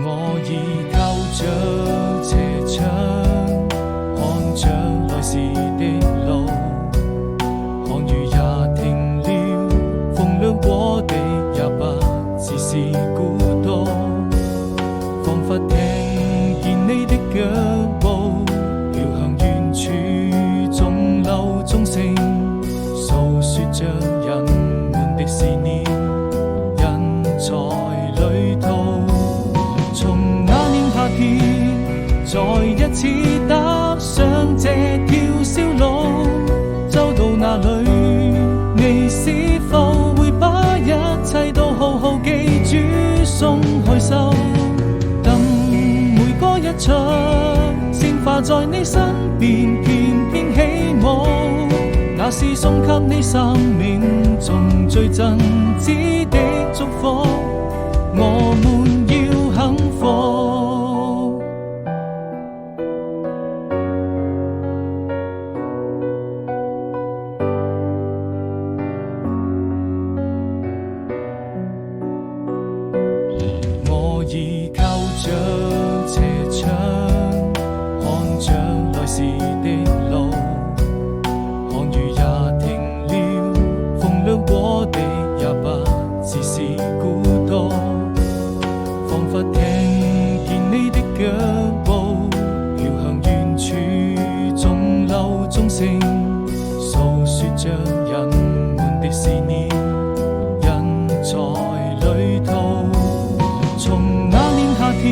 我已靠着斜窗，看着來時的路，看雨也停了，風涼過的也不只是孤獨，彷彿聽見你的腳步飄向遠處，中流鐘聲訴說着人們的思念，人在旅途。從那年夏天再一次踏上這條小路，走到哪裏你是否會把一切都好好記住，鬆開手，等每個一場鮮花在你身邊翩翩起舞，那是送給你生命中最真摯的祝福，我們要幸福。我已靠着斜窗，看着來時的路，看雨也停了，風涼過的也不只是孤獨，彷彿聽見你的腳步飄向遠處，中流鐘聲訴說着人們的思念，人在旅途。從那年夏天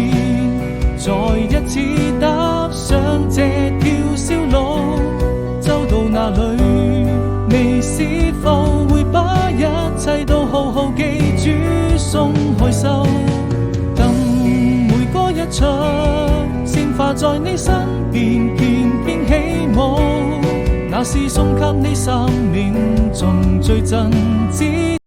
再一次踏上這條小路，走到哪裏你是否會把一切都好好記住，鬆開手，等每個一場鮮花在你身邊翩翩起舞，那是送給你生命中最真摯